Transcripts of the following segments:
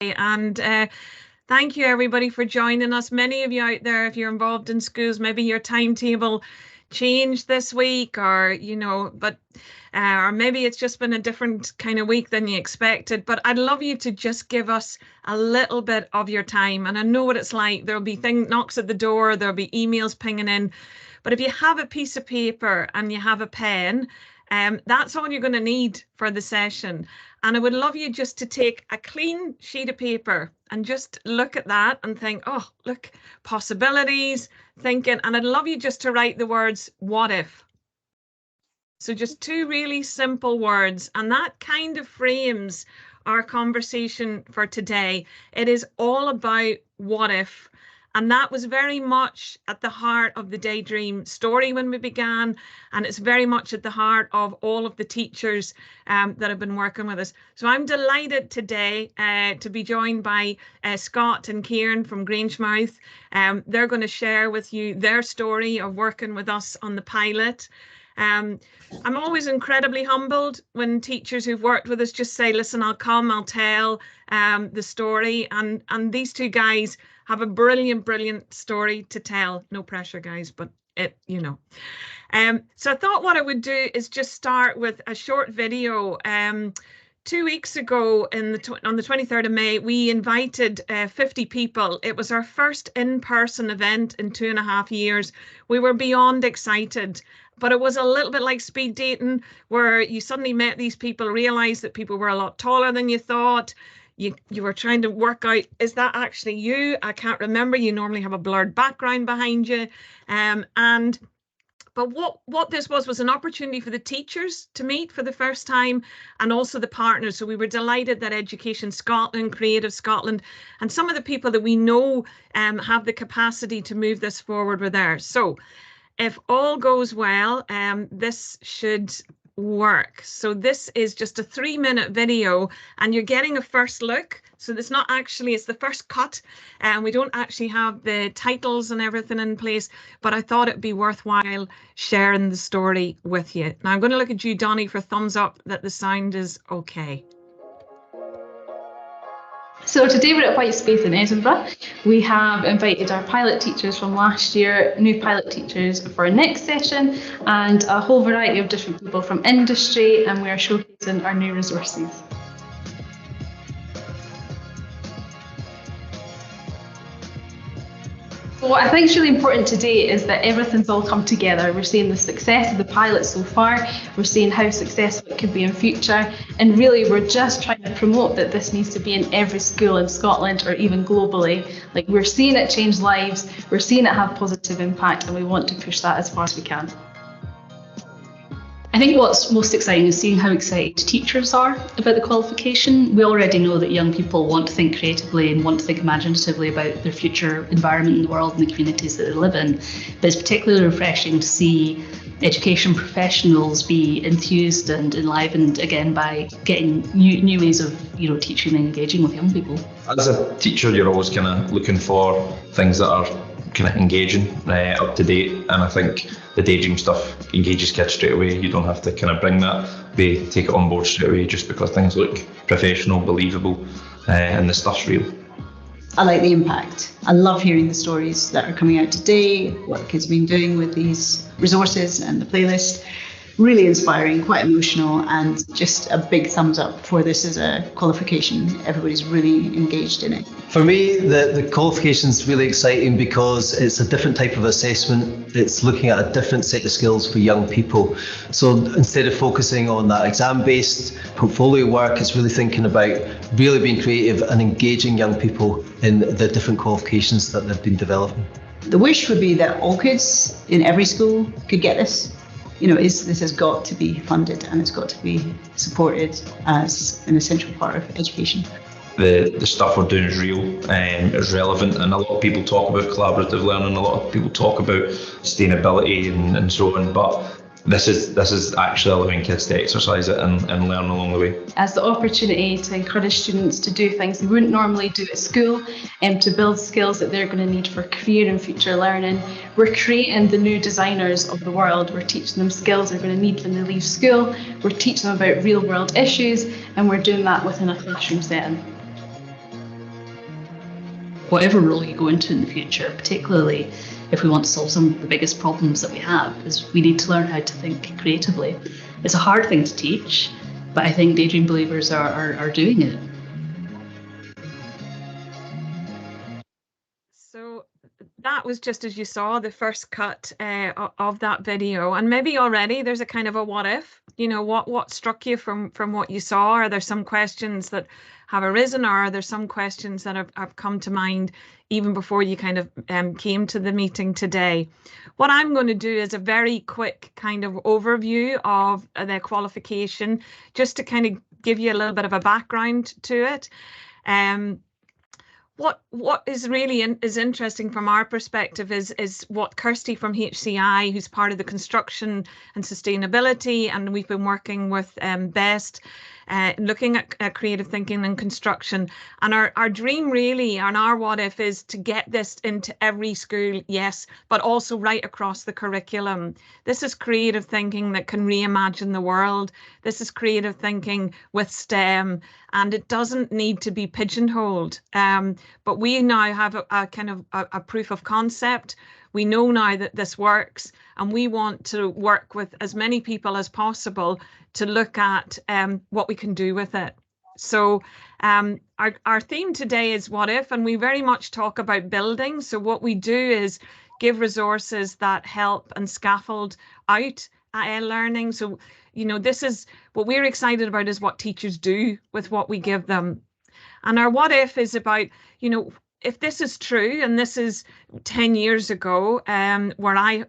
And thank you everybody for joining us. Many of you out there, if you're involved in schools, maybe your timetable changed this week, or or maybe it's just been a different kind of week than you expected. But I'd love you to just give us a little bit of your time. And I know what it's like. There'll be knocks at the door, there'll be emails pinging in. But if you have a piece of paper and you have a pen, that's all you're going to need for the session. And I would love you just to take a clean sheet of paper and just look at that and think, oh, look, possibilities, thinking. And I'd love you just to write the words, what if? So just two really simple words. And that kind of frames our conversation for today. It is all about what if. And that was very much at the heart of the Daydream story when we began. And it's very much at the heart of all of the teachers that have been working with us. So I'm delighted today to be joined by Scott and Kieran from Grangemouth. They're going to share with you their story of working with us on the pilot. I'm always incredibly humbled when teachers who've worked with us just say, listen, I'll come, I'll tell the story. And these two guys have a brilliant story to tell. No pressure, guys, but So I thought what I would do is just start with a short video. 2 weeks ago, on the 23rd of May, we invited 50 people. It was our first in-person event in 2.5 years. We were beyond excited, but it was a little bit like speed dating, where you suddenly met these people, realized that people were a lot taller than you thought. You were trying to work out, is that actually you? I can't remember. You normally have a blurred background behind you. But what this was an opportunity for the teachers to meet for the first time, and also the partners. So we were delighted that Education Scotland, Creative Scotland, and some of the people that we know have the capacity to move this forward were there. So if all goes well, this should work. So this is just a 3-minute video, and you're getting a first look. So it's not actually, it's the first cut, and we don't actually have the titles and everything in place, but I thought it'd be worthwhile sharing the story with you. Now I'm going to look at you, Donnie, for thumbs up that the sound is okay. So today we're at White Space in Edinburgh. We have invited our pilot teachers from last year, new pilot teachers for our next session, and a whole variety of different people from industry, and we are showcasing our new resources. So what I think is really important today is that everything's all come together. We're seeing the success of the pilot so far, we're seeing how successful it could be in future, and really we're just trying to promote that this needs to be in every school in Scotland or even globally. Like, we're seeing it change lives, we're seeing it have positive impact, and we want to push that as far as we can. I think what's most exciting is seeing how excited teachers are about the qualification. We already know that young people want to think creatively and want to think imaginatively about their future environment in the world and the communities that they live in. But it's particularly refreshing to see education professionals be enthused and enlivened again by getting new ways of teaching and engaging with young people. As a teacher, you're always kind of looking for things that are kind of engaging, up to date, and I think the Daydream stuff engages kids straight away. You don't have to kind of bring that, they take it on board straight away just because things look professional, believable, and the stuff's real. I like the impact. I love hearing the stories that are coming out today, what kids have been doing with these resources and the playlist. Really inspiring, quite emotional, and just a big thumbs up for this as a qualification. Everybody's really engaged in it. For me, the qualification is really exciting because it's a different type of assessment. It's looking at a different set of skills for young people. So instead of focusing on that exam-based portfolio work, it's really thinking about really being creative and engaging young people in the different qualifications that they've been developing. The wish would be that all kids in every school could get this. This has got to be funded and it's got to be supported as an essential part of education. The stuff we're doing is real, it's relevant, and a lot of people talk about collaborative learning, a lot of people talk about sustainability and so on, but this is actually allowing kids to exercise it and learn along the way. As the opportunity to encourage students to do things they wouldn't normally do at school, and to build skills that they're going to need for career and future learning. We're creating the new designers of the world. We're teaching them skills they're going to need when they leave school. We're teaching them about real world issues, and we're doing that within a classroom setting. whatever role you go into in the future, particularly if we want to solve some of the biggest problems that we have, is we need to learn how to think creatively. It's a hard thing to teach, but I think Daydream believers are doing it. So that was, just as you saw, the first cut of that video, and maybe already there's a kind of a what if, you know, what struck you from what you saw? Are there some questions that have arisen, or are there some questions that have come to mind even before you kind of came to the meeting today? What I'm going to do is a very quick kind of overview of the qualification, just to kind of give you a little bit of a background to it. What is really is interesting from our perspective is what Kirsty from HCI, who's part of the construction and sustainability, and we've been working with BEST, looking at creative thinking and construction. And our dream really, and our what if, is to get this into every school, yes, but also right across the curriculum. This is creative thinking that can reimagine the world. This is creative thinking with STEM, and it doesn't need to be pigeonholed. But we now have a kind of a proof of concept. We know now that this works, and we want to work with as many people as possible to look at what we can do with it. So our theme today is what if, and we very much talk about building. So what we do is give resources that help and scaffold out learning. So, you know, this is what we're excited about, is what teachers do with what we give them. And our what if is about, you know, if this is true, and this is 10 years ago where I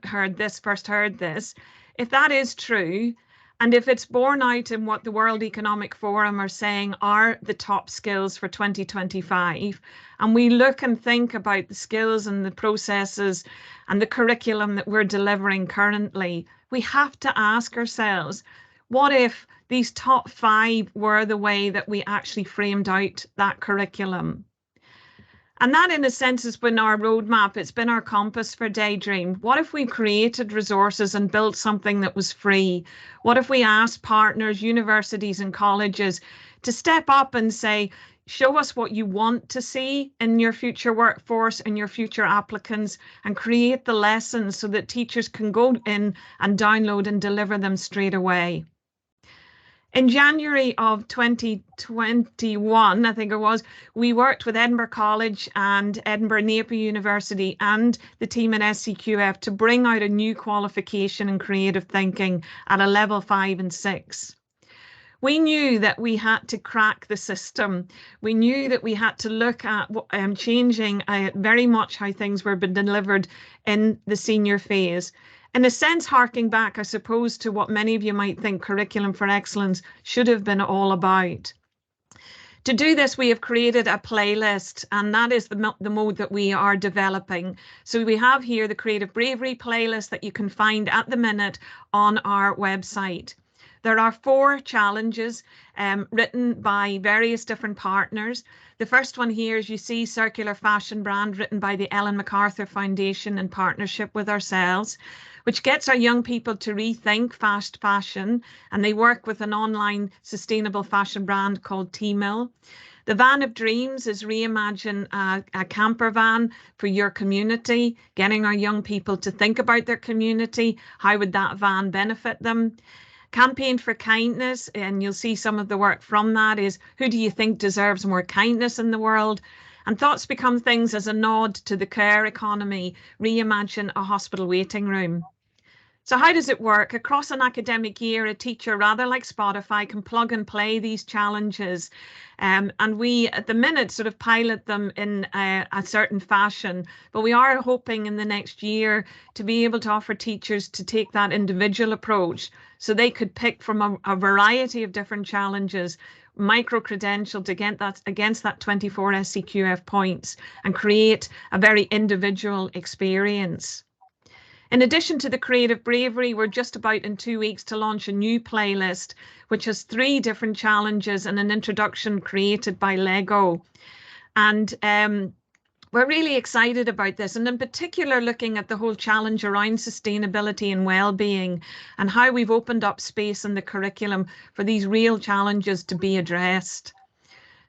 first heard this, if that is true, and if it's borne out in what the World Economic Forum are saying are the top skills for 2025, and we look and think about the skills and the processes and the curriculum that we're delivering currently, we have to ask ourselves, what if these top 5 were the way that we actually framed out that curriculum? And that, in a sense, has been our roadmap. It's been our compass for Daydream. What if we created resources and built something that was free? What if we asked partners, universities and colleges to step up and say, show us what you want to see in your future workforce and your future applicants, and create the lessons so that teachers can go in and download and deliver them straight away. In January of 2021, I think it was, we worked with Edinburgh College and Edinburgh Napier University and the team at SCQF to bring out a new qualification in creative thinking at a level 5 and 6. We knew that we had to crack the system. We knew that we had to look at changing very much how things were being delivered in the senior phase. In a sense, harking back, I suppose, to what many of you might think Curriculum for Excellence should have been all about. To do this, we have created a playlist, and that is the mode that we are developing. So we have here the Creative Bravery playlist that you can find at the minute on our website. There are 4 challenges written by various different partners. The first one here, as you see, Circular Fashion Brand, written by the Ellen MacArthur Foundation in partnership with ourselves, which gets our young people to rethink fast fashion, and they work with an online sustainable fashion brand called T-Mill. The Van of Dreams is reimagine a camper van for your community, getting our young people to think about their community. How would that van benefit them? Campaign for Kindness, and you'll see some of the work from that, is who do you think deserves more kindness in the world? And Thoughts Become Things as a nod to the care economy, reimagine a hospital waiting room. So how does it work? Across an academic year, a teacher, rather like Spotify, can plug and play these challenges. And we, at the minute, sort of pilot them in a certain fashion. But we are hoping in the next year to be able to offer teachers to take that individual approach, so they could pick from a variety of different challenges, micro-credentialed against that 24 SCQF points, and create a very individual experience. In addition to the Creative Bravery, we're just about in 2 weeks to launch a new playlist, which has 3 different challenges and an introduction created by Lego. And we're really excited about this, and in particular looking at the whole challenge around sustainability and well-being, and how we've opened up space in the curriculum for these real challenges to be addressed.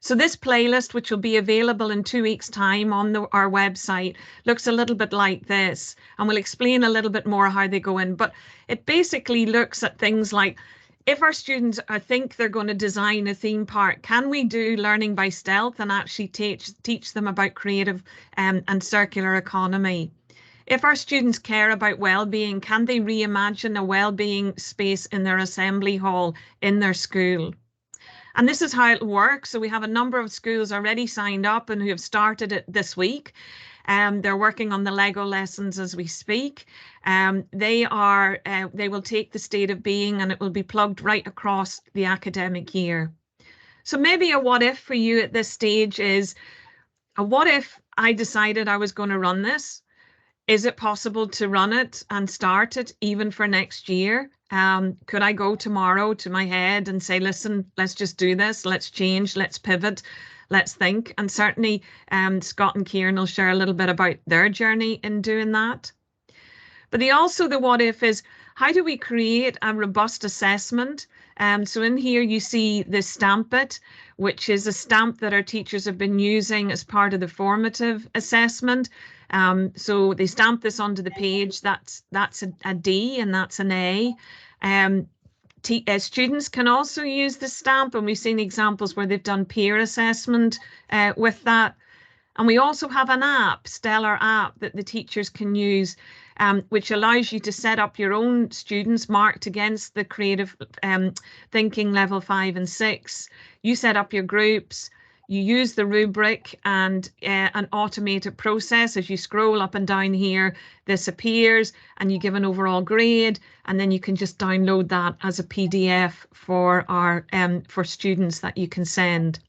So this playlist, which will be available in 2 weeks' time on our website, looks a little bit like this, and we'll explain a little bit more how they go in. But it basically looks at things like, if our students think they're going to design a theme park, can we do learning by stealth and actually teach them about creative and circular economy? If our students care about well-being, can they reimagine a well-being space in their assembly hall in their school? And this is how it works. So we have a number of schools already signed up and who have started it this week. They're working on the Lego lessons as we speak. They will take the state of being and it will be plugged right across the academic year. So maybe a what if for you at this stage is, what if I decided I was going to run this? Is it possible to run it and start it even for next year? Could I go tomorrow to my head and say, listen, let's just do this, let's change, let's pivot, let's think? And certainly Scott and Kieran will share a little bit about their journey in doing that. But the what if is, how do we create a robust assessment? So in here you see the Stamp It, which is a stamp that our teachers have been using as part of the formative assessment. So they stamp this onto the page. That's a D and that's an A. Students can also use the stamp, and we've seen examples where they've done peer assessment with that. And we also have an app, Stellar app, that the teachers can use, which allows you to set up your own students marked against the creative thinking level 5 and 6. You set up your groups, you use the rubric and an automated process. As you scroll up and down here, this appears and you give an overall grade, and then you can just download that as a PDF for students that you can send.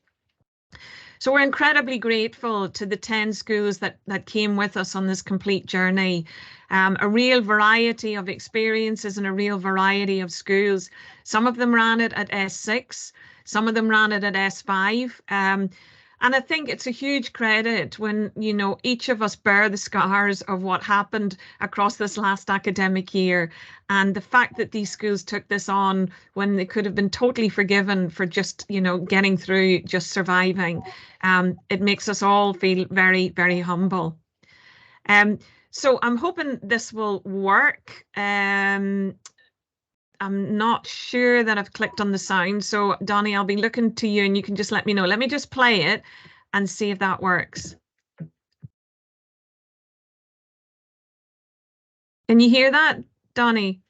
So we're incredibly grateful to the 10 schools that came with us on this complete journey. A real variety of experiences and a real variety of schools. Some of them ran it at S6, some of them ran it at S5. And I think it's a huge credit when, you know, each of us bear the scars of what happened across this last academic year. And the fact that these schools took this on when they could have been totally forgiven for just, you know, getting through, just surviving, it makes us all feel very, very humble. So I'm hoping this will work. I'm not sure that I've clicked on the sound. So Donnie, I'll be looking to you and you can just let me know. Let me just play it and see if that works. Can you hear that, Donnie?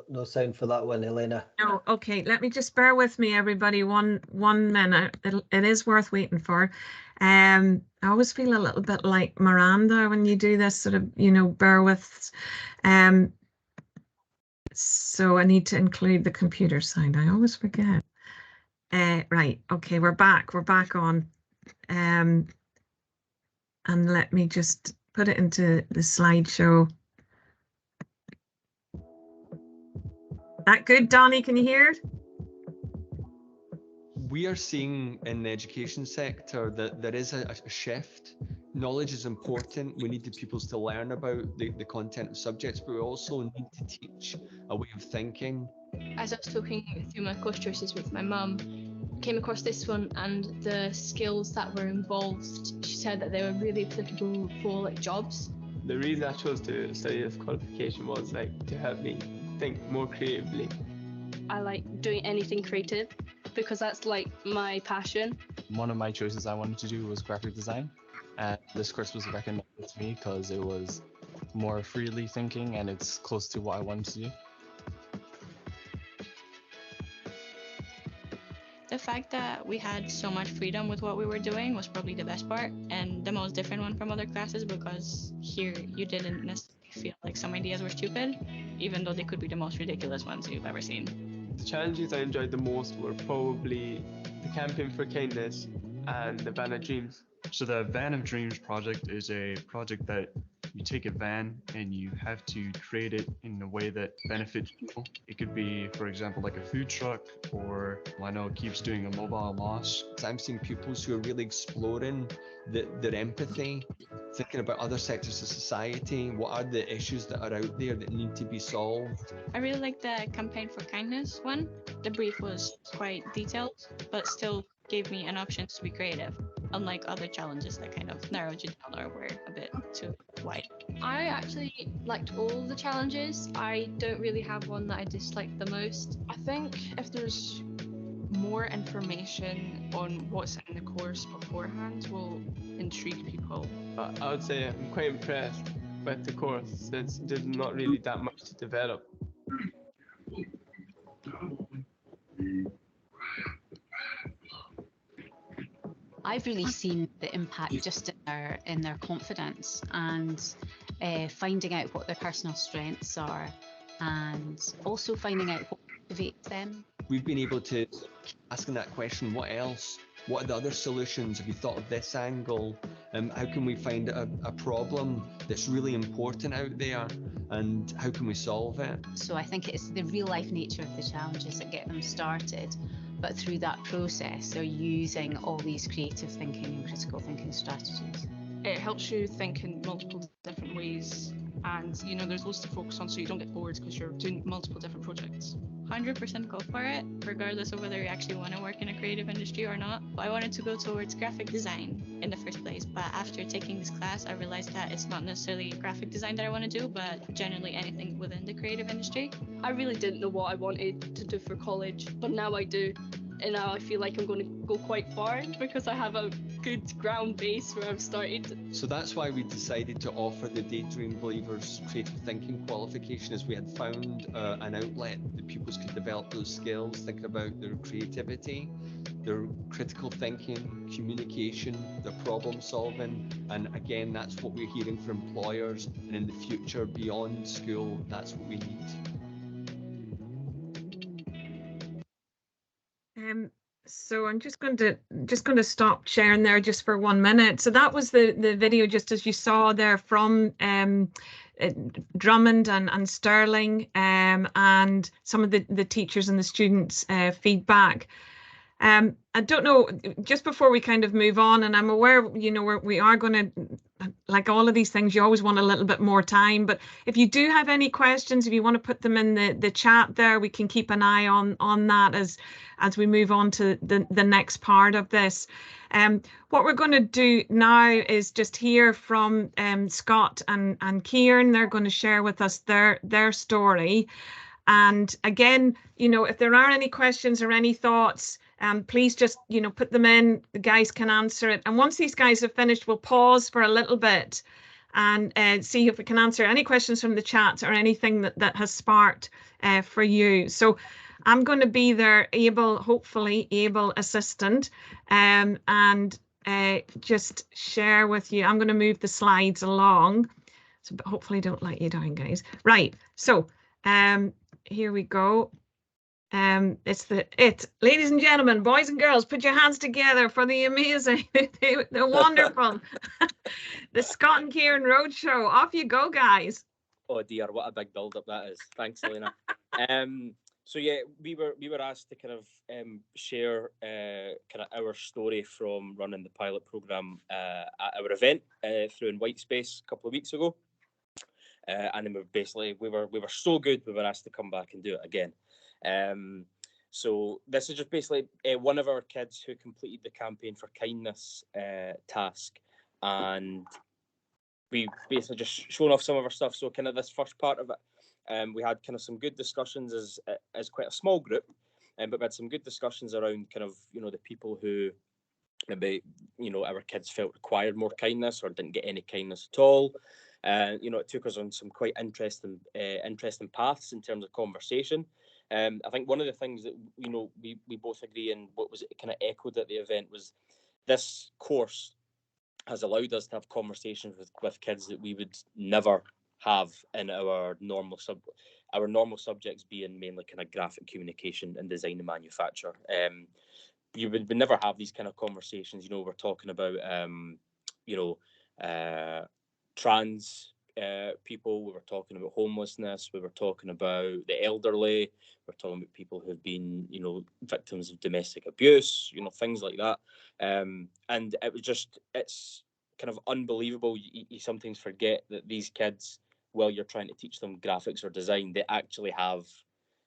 No sound for that one, Elena. No, okay. Let me just bear with me, everybody. One minute. It is worth waiting for. I always feel a little bit like Miranda when you do this sort of, you know, bear with. So I need to include the computer sound. I always forget. Right. Okay, we're back. We're back on. And let me just put it into the slideshow. That good, Donnie? Can you hear it? We are seeing in the education sector that there is a shift. Knowledge is important. We need the pupils to learn about the content of subjects, but we also need to teach a way of thinking. As I was talking through my course choices with my mum, came across this one and the skills that were involved, she said that they were really applicable for like jobs. The reason I chose to study this qualification was like to help me think more creatively. I like doing anything creative because that's like my passion. One of my choices I wanted to do was graphic design, and this course was recommended to me because it was more freely thinking and it's close to what I wanted to do. The fact that we had so much freedom with what we were doing was probably the best part and the most different one from other classes, because here you didn't necessarily feel like some ideas were stupid, even though they could be the most ridiculous ones you've ever seen. The challenges I enjoyed the most were probably the Campaign for Kindness and the Van of Dreams. So the Van of Dreams project is a project that you take a van and you have to create it in a way that benefits people. It could be, for example, like a food truck, or I know it keeps doing a mobile loss. I'm seeing pupils who are really exploring their empathy, thinking about other sectors of society. What are the issues that are out there that need to be solved? I really like the Campaign for Kindness one, The brief was quite detailed, but still gave me an option to be creative, unlike other challenges that kind of narrowed you down or were a bit too wide. I actually liked all the challenges. I don't really have one that I disliked the most. I think if there's more information on what's in the course beforehand will intrigue people. But I would say I'm quite impressed with the course. There's not really that much to develop. I've really seen the impact just in their confidence and finding out what their personal strengths are, and also finding out what motivates them. We've been able to keep asking that question, what else? What are the other solutions? Have you thought of this angle? How can we find a problem that's really important out there, and how can we solve it? So I think it's the real life nature of the challenges that get them started, but through that process they're using all these creative thinking and critical thinking strategies. It helps you think in multiple different ways, and you know there's loads to focus on so you don't get bored because you're doing multiple different projects. 100% go for it, regardless of whether you actually want to work in a creative industry or not. I wanted to go towards graphic design in the first place, but after taking this class, I realized that it's not necessarily graphic design that I want to do, but generally anything within the creative industry. I really didn't know what I wanted to do for college, but now I do. And now I feel like I'm going to go quite far because I have a good ground base where I've started. So that's why we decided to offer the Daydream Believers Creative Thinking qualification, as we had found an outlet that pupils could develop those skills, thinking about their creativity, their critical thinking, communication, their problem solving. And again, that's what we're hearing from employers, and in the future beyond school, that's what we need. So I'm just going to stop sharing there just for 1 minute. So that was the video, just as you saw there, from Drummond and Sterling, and some of the teachers and the students' feedback. I don't know, just before we kind of move on, and I'm aware, you know, we are going to, like all of these things, you always want a little bit more time, but if you do have any questions, if you want to put them in the chat there, we can keep an eye on that as we move on to the next part of this. What we're going to do now is just hear from Scott and Kieran. They're going to share with us their story. And again, you know, if there are any questions or any thoughts, please just, you know, put them in. The guys can answer it. And once these guys have finished, we'll pause for a little bit and see if we can answer any questions from the chat or anything that has sparked for you. So I'm going to be their hopefully able assistant, and just share with you. I'm going to move the slides along, so but hopefully don't let you down, guys. Right. So here we go. Ladies and gentlemen, boys and girls, put your hands together for the amazing, the wonderful, the Scott and Kieran Roadshow. Off you go, guys. Oh dear, what a big build-up that is. Thanks, Elena. So yeah, we were asked to kind of share kind of our story from running the pilot program at our event through in Whitespace a couple of weeks ago, and then we were so good we were asked to come back and do it again. So this is just basically one of our kids who completed the campaign for kindness task, and we basically just shown off some of our stuff. So kind of this first part of it, we had kind of some good discussions as quite a small group, but we had some good discussions around kind of, you know, the people who maybe, you know, our kids felt required more kindness or didn't get any kindness at all. You know, it took us on some quite interesting paths in terms of conversation. I think one of the things that, you know, we both agree, and what was kind of echoed at the event, was this course has allowed us to have conversations with kids that we would never have in our normal subjects, being mainly kind of graphic communication and design and manufacture. You would never have these kind of conversations. You know, we're talking about you know, trans people, we were talking about homelessness, we were talking about the elderly, we're talking about people who've been, you know, victims of domestic abuse, you know, things like that. And it was just, it's kind of unbelievable. You sometimes forget that these kids, while you're trying to teach them graphics or design, they actually have,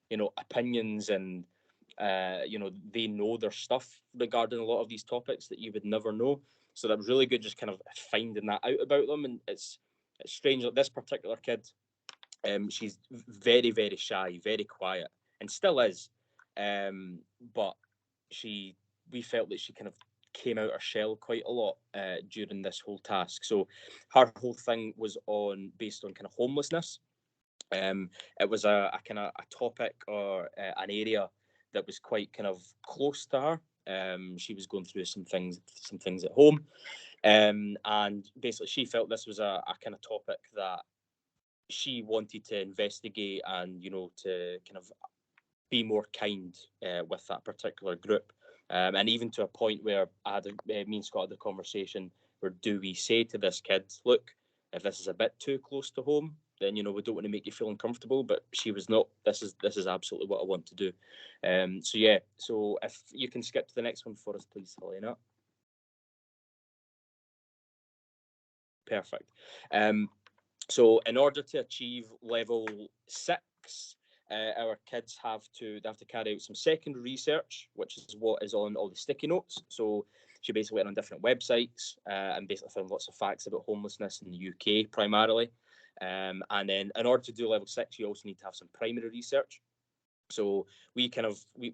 you know, opinions and you know, they know their stuff regarding a lot of these topics that you would never know. So that was really good, just kind of finding that out about them. And it's strange that this particular kid, she's very, very shy, very quiet, and still is. But we felt that she kind of came out her shell quite a lot during this whole task. So her whole thing was based on kind of homelessness. It was a kind of a topic or an area that was quite kind of close to her. She was going through some things at home, and basically she felt this was a kind of topic that she wanted to investigate and, you know, to kind of be more kind with that particular group. And even to a point where me and Scott had the conversation where, do we say to this kid, look, if this is a bit too close to home, then, you know, we don't want to make you feel uncomfortable. But she was not. This is absolutely what I want to do. So yeah. So if you can skip to the next one for us, please, Helena. Perfect. So in order to achieve level 6, our kids have to carry out some secondary research, which is what is on all the sticky notes. So she basically went on different websites and basically found lots of facts about homelessness in the UK primarily. And then in order to do level 6, you also need to have some primary research. So we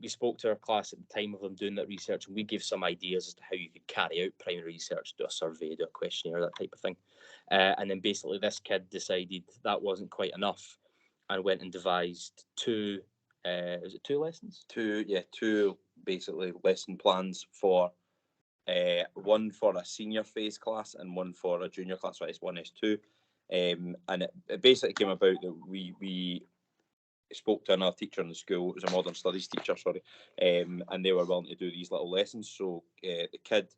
spoke to our class at the time of them doing that research, and we gave some ideas as to how you could carry out primary research, do a survey, do a questionnaire, that type of thing. And then basically this kid decided that wasn't quite enough and went and devised two lessons? Two basically lesson plans for one for a senior phase class and one for a junior class, so S1, S2. And it basically came about that we spoke to another teacher in the school. It was a modern studies teacher, and they were willing to do these little lessons. So the kid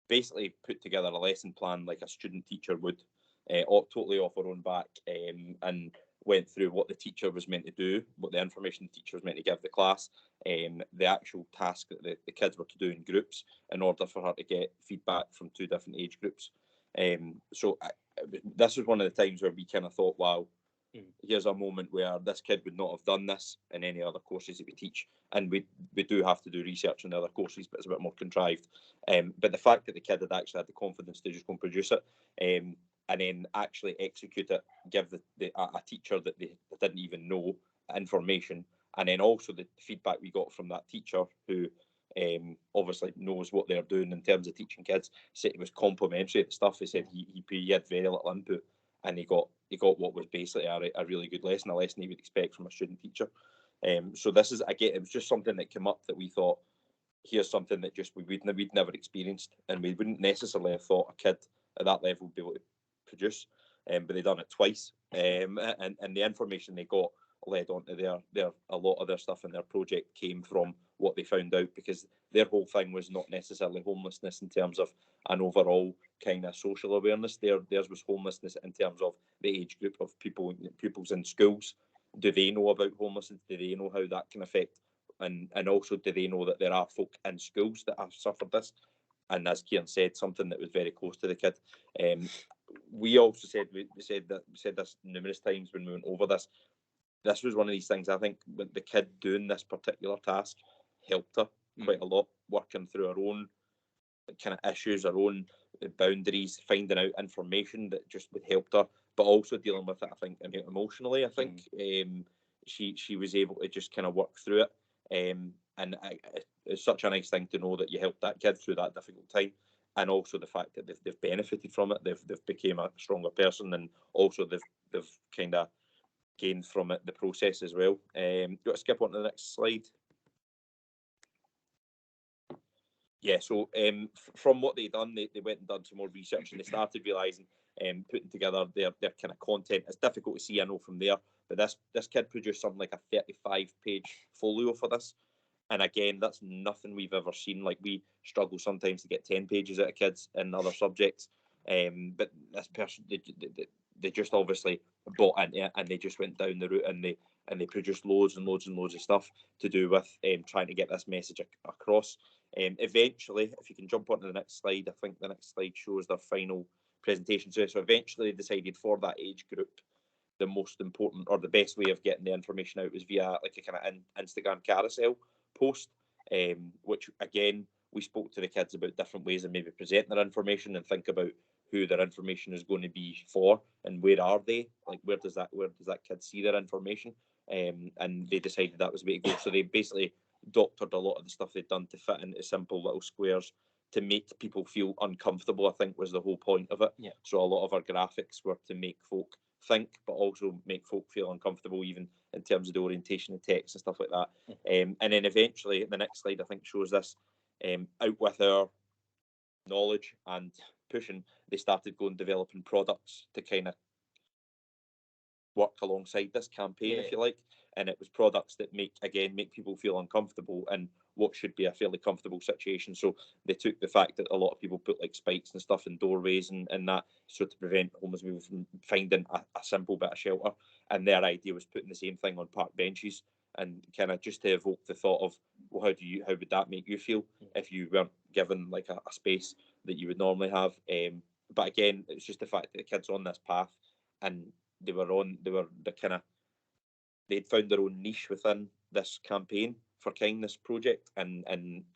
basically put together a lesson plan like a student teacher would, totally off her own back, and went through what the teacher was meant to do, what the information the teacher was meant to give the class, the actual task that the kids were to do in groups in order for her to get feedback from 2 different age groups. So this was one of the times where we kind of thought, wow, here's a moment where this kid would not have done this in any other courses that we teach. And we do have to do research in the other courses, but it's a bit more contrived. But the fact that the kid had actually had the confidence to just go and produce it, and then actually execute it, give a teacher that they didn't even know information, and then also the feedback we got from that teacher who obviously knows what they're doing in terms of teaching kids, said it was complimentary at the stuff. He said he had very little input, and he got what was basically a really good lesson, a lesson he would expect from a student teacher. So this is, again, it was just something that came up that we thought, here's something that just we'd never experienced, and we wouldn't necessarily have thought a kid at that level would be able to produce, but they done it twice, and the information they got led on to their a lot of their stuff in their project came from what they found out, because their whole thing was not necessarily homelessness in terms of an overall kind of social awareness. Theirs was homelessness in terms of the age group of pupils in schools. Do they know about homelessness? Do they know how that can affect? And also, do they know that there are folk in schools that have suffered this? And as Kieran said, something that was very close to the kid. We also said we said this numerous times when we went over this. This was one of these things, I think, with the kid doing this particular task helped her quite a lot, working through her own kind of issues, her own boundaries, finding out information that just would help her, but also dealing with it, I think, emotionally. I think she was able to just kind of work through it. And it's such a nice thing to know that you helped that kid through that difficult time. And also the fact that they've benefited from it, they've become a stronger person, and also they've kind of gained from it the process as well. Do you want to skip on to the next slide? Yeah, so from what they've done, they went and done some more research, and they started realising, putting together their kind of content. It's difficult to see, I know, from there, but this kid produced something like a 35-page folio for this. And again, that's nothing we've ever seen. Like, we struggle sometimes to get 10 pages out of kids in other subjects. But this person, they just obviously bought into it, and they just went down the route, and they produced loads and loads and loads of stuff to do with trying to get this message across. Eventually, if you can jump onto the next slide, I think the next slide shows their final presentation. So eventually they decided for that age group, the most important or the best way of getting the information out was via like a kind of Instagram carousel, post, which again, we spoke to the kids about different ways of maybe presenting their information and think about who their information is going to be for and where are they, like where does that kid see their information, and they decided that was the way to go. So they basically doctored a lot of the stuff they'd done to fit into simple little squares to make people feel uncomfortable, I think was the whole point of it. Yeah. So a lot of our graphics were to make folk think, but also make folk feel uncomfortable, even in terms of the orientation of text and stuff like that. And then eventually, the next slide I think shows this, out with our knowledge and pushing, they started going developing products to kind of work alongside this campaign, if you like. And it was products that make people feel uncomfortable in what should be a fairly comfortable situation. So they took the fact that a lot of people put like spikes and stuff in doorways and that, so to prevent homeless people from finding a simple bit of shelter. And their idea was putting the same thing on park benches, and kind of just to evoke the thought of, well, how would that make you feel if you weren't given like a space that you would normally have. But again, it's just the fact that the kids are on this path, and they'd found their own niche within this campaign for kindness project, and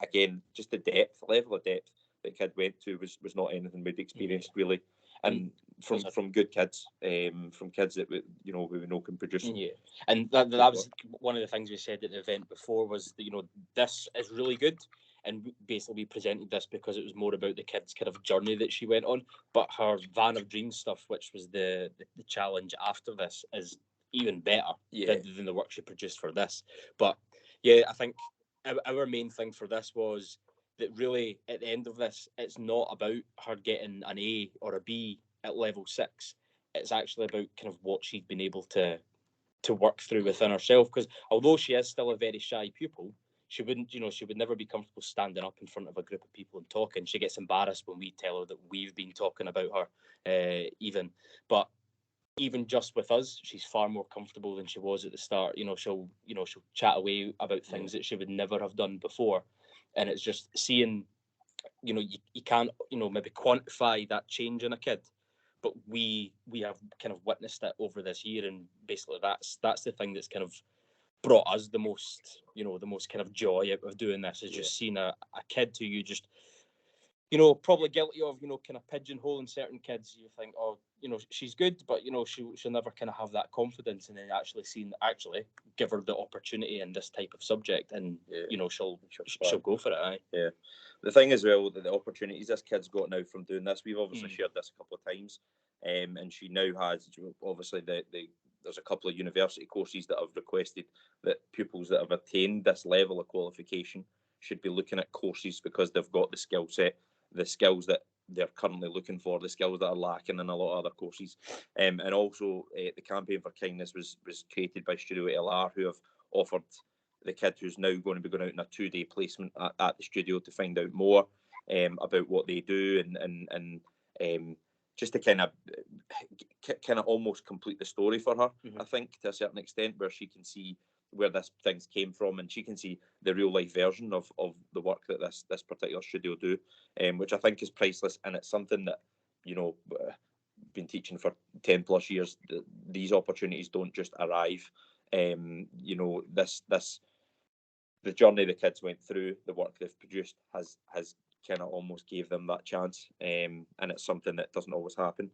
again, just the level of depth that the kid went to was not anything we'd experienced really, and from good kids, from kids that we know can produce. Yeah, and that was one of the things we said at the event before, was that this is really good, and basically we presented this because it was more about the kids' kind of journey that she went on. But her Van of Dreams stuff, which was the challenge after this, is even better than the work she produced for this. But yeah, I think our main thing for this was that really at the end of this, it's not about her getting an A or a B at level 6. It's actually about kind of what she'd been able to work through within herself. Because although she is still a very shy pupil, she would never be comfortable standing up in front of a group of people and talking. She gets embarrassed when we tell her that we've been talking about her, even. But even just with us, she's far more comfortable than she was at the start. She'll chat away about things that she would never have done before. And it's just seeing, you can't, maybe quantify that change in a kid, but we have kind of witnessed it over this year, and basically that's the thing that's kind of brought us the most kind of joy out of doing this, is just seeing a kid who you just, probably guilty of, kind of pigeonholing certain kids. You think, oh, she's good, but she'll never kind of have that confidence, and then actually give her the opportunity in this type of subject, and she'll go for it. Yeah. The thing as well, that the opportunities this kid's got now from doing this, we've obviously shared this a couple of times, and she now has, obviously there's a couple of university courses that have requested that pupils that have attained this level of qualification should be looking at courses, because they've got the skill set, the skills that they're currently looking for, the skills that are lacking in a lot of other courses. And also the campaign for kindness was created by Studio LR, who have offered the kid who's now going to be going out in a 2-day placement at the studio to find out more about what they do, and just to kind of almost complete the story for her, I think, to a certain extent, where she can see where this things came from, and she can see the real life version of the work that this particular studio do, which I think is priceless. And it's something that, been teaching for 10 plus years, these opportunities don't just arrive. The journey the kids went through, the work they've produced has kind of almost gave them that chance, and it's something that doesn't always happen.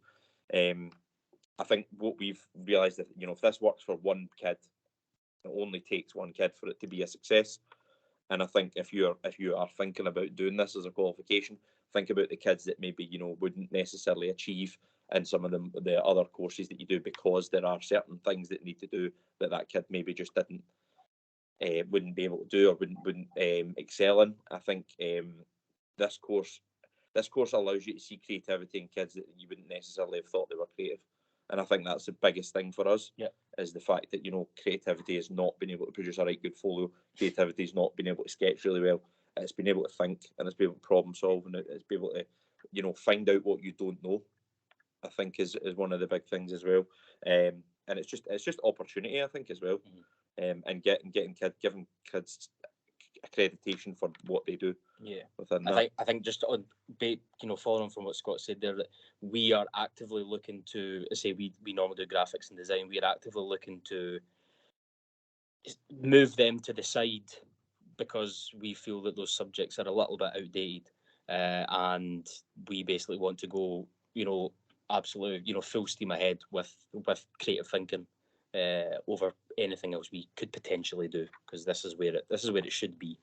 I think what we've realised, that if this works for one kid, it only takes one kid for it to be a success. And I think if you are thinking about doing this as a qualification, think about the kids that maybe wouldn't necessarily achieve in some of the other courses that you do, because there are certain things that need to do that kid maybe just wouldn't be able to do, or wouldn't excel in. I think this course allows you to see creativity in kids that you wouldn't necessarily have thought they were creative. And I think that's the biggest thing for us, is the fact that, creativity has not been able to produce a right good folio. Creativity has not been able to sketch really well. It's been able to think, and it's been able to problem solve, and it's been able to, find out what you don't know, I think is one of the big things as well. And it's just opportunity, I think, as well. And giving kids accreditation for what they do. Yeah, within that. I think just on, following on from what Scott said there, that we are actively looking to say we normally do graphics and design. We are actively looking to move them to the side because we feel that those subjects are a little bit outdated, and we basically want to go, absolutely, full steam ahead with creative thinking over anything else we could potentially do, because this is where it should be.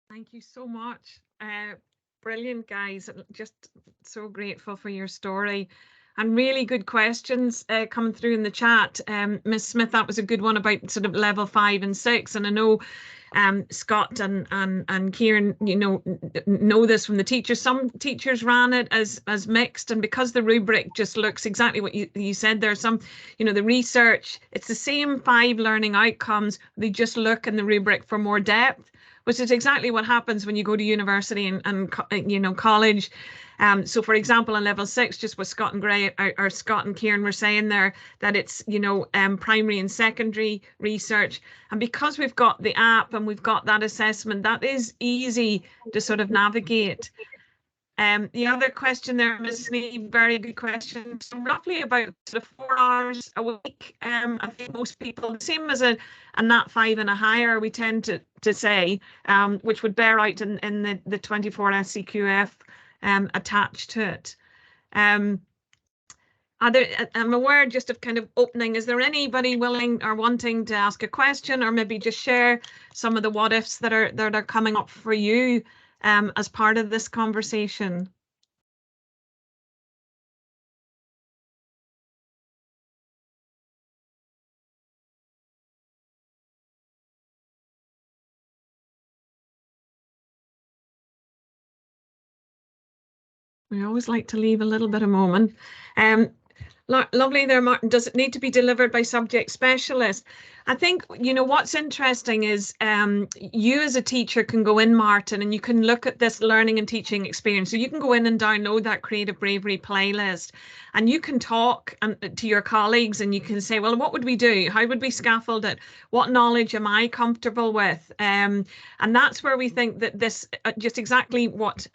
Thank you so much. Brilliant, guys. Just so grateful for your story. And really good questions coming through in the chat. Ms. Smith, that was a good one about sort of level 5 and 6. And I know Scott and Kieran, know this from the teachers. Some teachers ran it as mixed, and because the rubric just looks exactly what you said there. Some, the research, it's the same 5 learning outcomes. They just look in the rubric for more depth, which is exactly what happens when you go to university and college. So, for example, in level 6, just what Scott and Kieran were saying there, that it's primary and secondary research, and because we've got the app and we've got that assessment, that is easy to sort of navigate. The other question there, Ms. Snee, very good question. So roughly about sort of 4 hours a week. I think most people, the same as a Nat 5 and a higher, we tend to say, which would bear out in the 24 SCQF attached to it. I'm aware just of kind of opening. Is there anybody willing or wanting to ask a question, or maybe just share some of the what ifs that are coming up for you as part of this conversation? We always like to leave a little bit of moment. Lovely there, Martin. Does it need to be delivered by subject specialists? I think, what's interesting is you as a teacher can go in, Martin, and you can look at this learning and teaching experience. So you can go in and download that Creative Bravery playlist, and you can talk to your colleagues, and you can say, well, what would we do? How would we scaffold it? What knowledge am I comfortable with? And that's where we think that this, just exactly what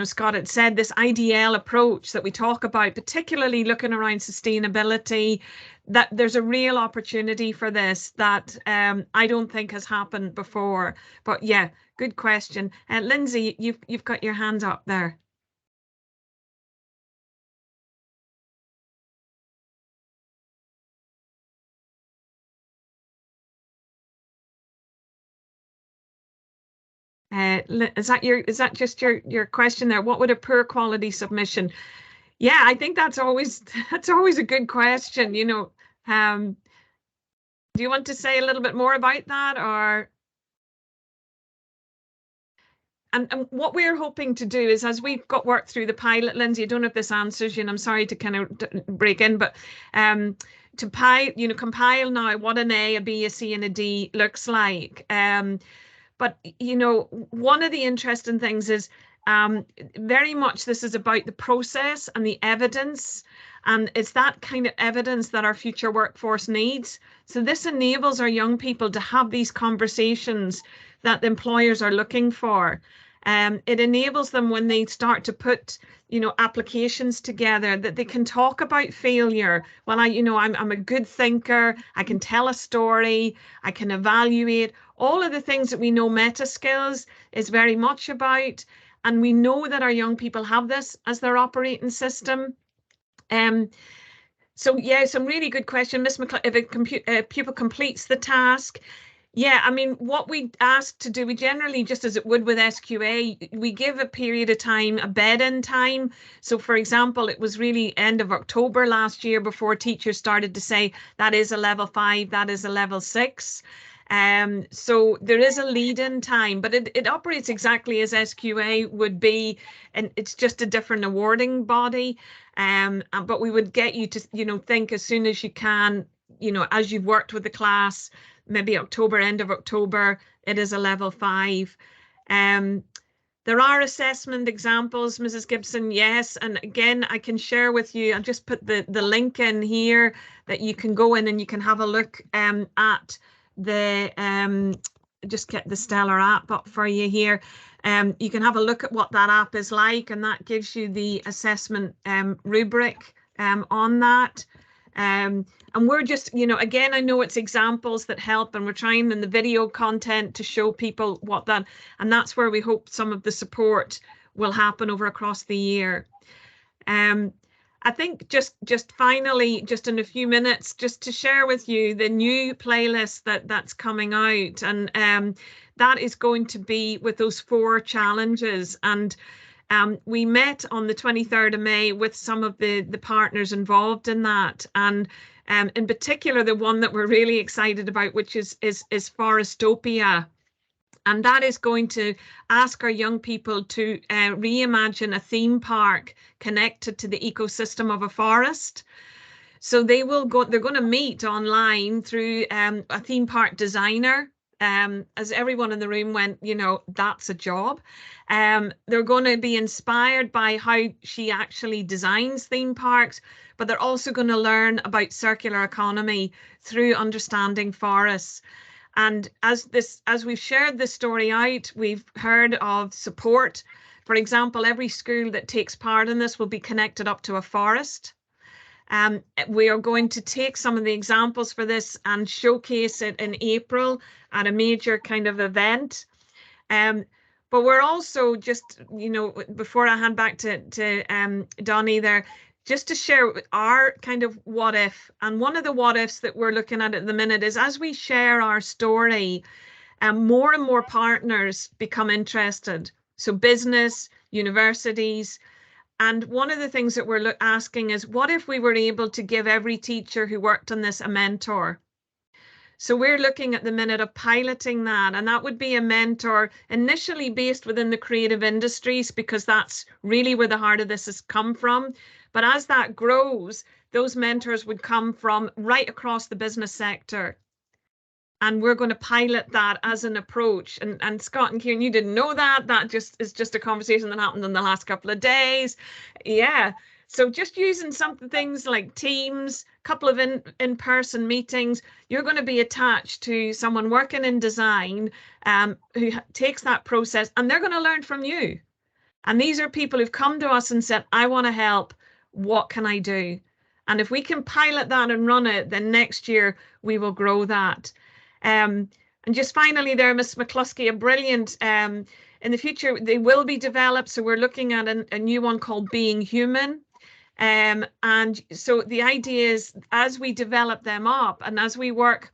Scott had said, this IDL approach that we talk about, particularly looking around sustainability, that there's a real opportunity for this that I don't think has happened before. But yeah, good question. Lindsay, you've got your hands up there. Is that just your question there? What would a poor quality submission? Yeah, I think that's always a good question. Do you want to say a little bit more about that, or? And what we're hoping to do is, as we've got work through the pilot, Lindsay, I don't know if this answers you, and I'm sorry to kind of break in, but to compile now what an A, B, a C, and a D looks like. But one of the interesting things is very much this is about the process and the evidence, and it's that kind of evidence that our future workforce needs. So this enables our young people to have these conversations that the employers are looking for. It enables them, when they start to put applications together, that they can talk about failure. Well, I'm a good thinker, I can tell a story, I can evaluate, all of the things that we know meta skills is very much about, and we know that our young people have this as their operating system. So yeah, some really good question, Miss McClellan. If a pupil completes the task, yeah, I mean, what we ask to do, we generally, just as it would with SQA, we give a period of time, a bed-in time. So, for example, it was really end of October last year before teachers started to say that is a level 5, that is a level 6. So there is a lead-in time, but it operates exactly as SQA would be, and it's just a different awarding body. But we would get you to, think as soon as you can, as you've worked with the class, maybe October, end of October, it is a level 5. There are assessment examples, Mrs. Gibson, yes. And again, I can share with you, I'll just put the link in here that you can go in and you can have a look at the, just get the Stellar app up for you here. You can have a look at what that app is like, and that gives you the assessment rubric on that. And we're just, you know, again, I know it's examples that help, and we're trying in the video content to show people what that, and that's where we hope some of the support will happen over across the year. I think just finally, just in a few minutes, just to share with you the new playlist that's coming out, and that is going to be with those 4 challenges. And we met on the 23rd of May with some of the partners involved in that, and in particular the one that we're really excited about, which is Forestopia. And that is going to ask our young people to reimagine a theme park connected to the ecosystem of a forest. So they're going to meet online through a theme park designer. As everyone in the room went, you know, that's a job. They're going to be inspired by how she actually designs theme parks, but they're also going to learn about circular economy through understanding forests. And as we've shared this story out, we've heard of support. For example, every school that takes part in this will be connected up to a forest. We are going to take some of the examples for this and showcase it in April at a major kind of event. But we're also just, you know, before I hand back to Donnie there, just to share our kind of what if. And one of the what ifs that we're looking at the minute is, as we share our story, more and more partners become interested. So business, universities. And one of the things that we're asking is, what if we were able to give every teacher who worked on this a mentor? So we're looking at the minute of piloting that, and that would be a mentor initially based within the creative industries, because that's really where the heart of this has come from. But as that grows, those mentors would come from right across the business sector. And we're going to pilot that as an approach. And Scott and Kieran, you didn't know that. That is just a conversation that happened in the last couple of days. Yeah. So just using some things like Teams, a couple of in-person meetings, you're going to be attached to someone working in design who takes that process, and they're going to learn from you. And these are people who've come to us and said, I want to help. What can I do? And if we can pilot that and run it, then next year we will grow that. And just finally there, Ms. McCluskey, a brilliant, in the future, they will be developed. So we're looking at a new one called Being Human. And so the idea is, as we develop them up and as we work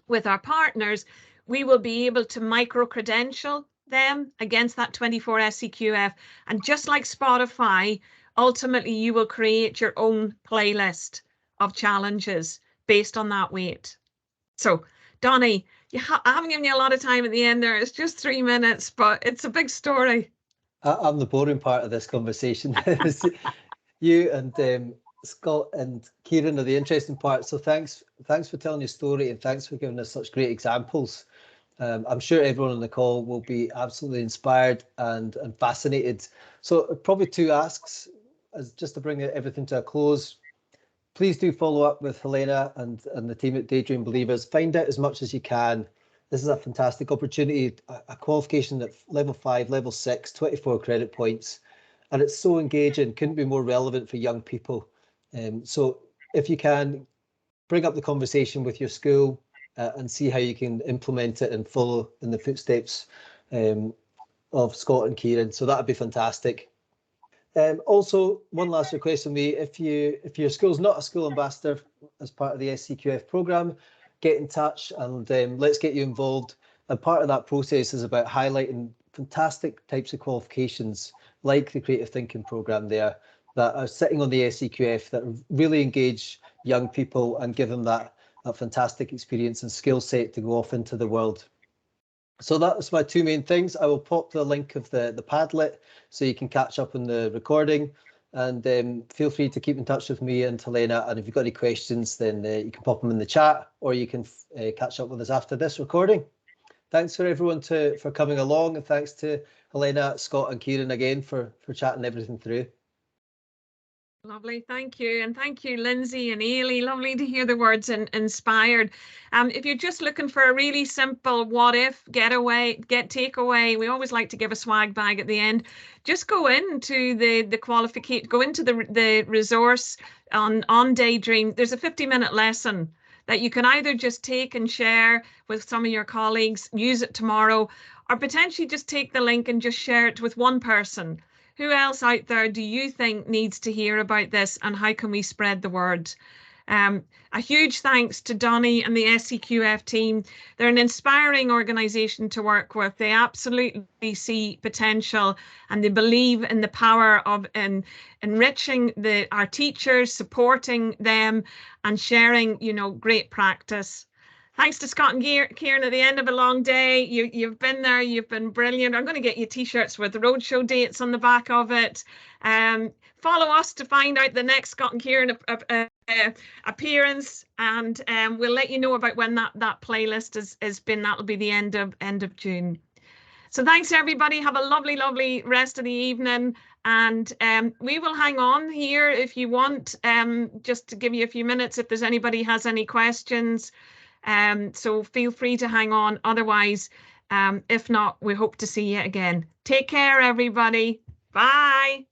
with our partners, we will be able to micro-credential them against that 24 SCQF. And just like Spotify, ultimately you will create your own playlist of challenges based on that weight. So Donnie, I haven't given you a lot of time at the end there. It's just 3 minutes, but it's a big story. I'm the boring part of this conversation. You and Scott and Kieran are the interesting part. So thanks for telling your story, and thanks for giving us such great examples. I'm sure everyone on the call will be absolutely inspired and fascinated. So probably 2 asks, as just to bring everything to a close. Please do follow up with Helena and the team at Daydream Believers. Find out as much as you can. This is a fantastic opportunity, a qualification at level 5, level 6, 24 credit points. And it's so engaging, couldn't be more relevant for young people. So if you can, bring up the conversation with your school and see how you can implement it and follow in the footsteps of Scott and Kieran. So that'd be fantastic. Also, one last request from me: if your school's not a school ambassador as part of the SCQF programme, get in touch and let's get you involved. And part of that process is about highlighting fantastic types of qualifications like the creative thinking programme there that are sitting on the SCQF that really engage young people and give them that fantastic experience and skill set to go off into the world. So that's my 2 main things. I will pop the link of the Padlet so you can catch up on the recording, and feel free to keep in touch with me and Helena. And if you've got any questions, then you can pop them in the chat, or you can catch up with us after this recording. Thanks for everyone for coming along, and thanks to Helena, Scott and Kieran again for chatting everything through. Lovely, thank you. And thank you, Lindsay and Ailey. Lovely to hear the words inspired. If you're just looking for a really simple what if takeaway, we always like to give a swag bag at the end. Just go into the qualification, go into the resource on Daydream. There's a 50-minute lesson that you can either just take and share with some of your colleagues, use it tomorrow, or potentially just take the link and just share it with one person. Who else out there do you think needs to hear about this, and how can we spread the word? A huge thanks to Donny and the SCQF team. They're an inspiring organisation to work with. They absolutely see potential, and they believe in the power of enriching our teachers, supporting them, and sharing, great practice. Thanks to Scott and Kieran at the end of a long day. You've been there, you've been brilliant. I'm going to get you t-shirts with the roadshow dates on the back of it. Follow us to find out the next Scott and Kieran appearance, and we'll let you know about when that playlist has been. That'll be the end of June. So thanks everybody. Have a lovely rest of the evening, and we will hang on here if you want, just to give you a few minutes if there's anybody has any questions. So feel free to hang on. Otherwise, if not, we hope to see you again. Take care, everybody. Bye.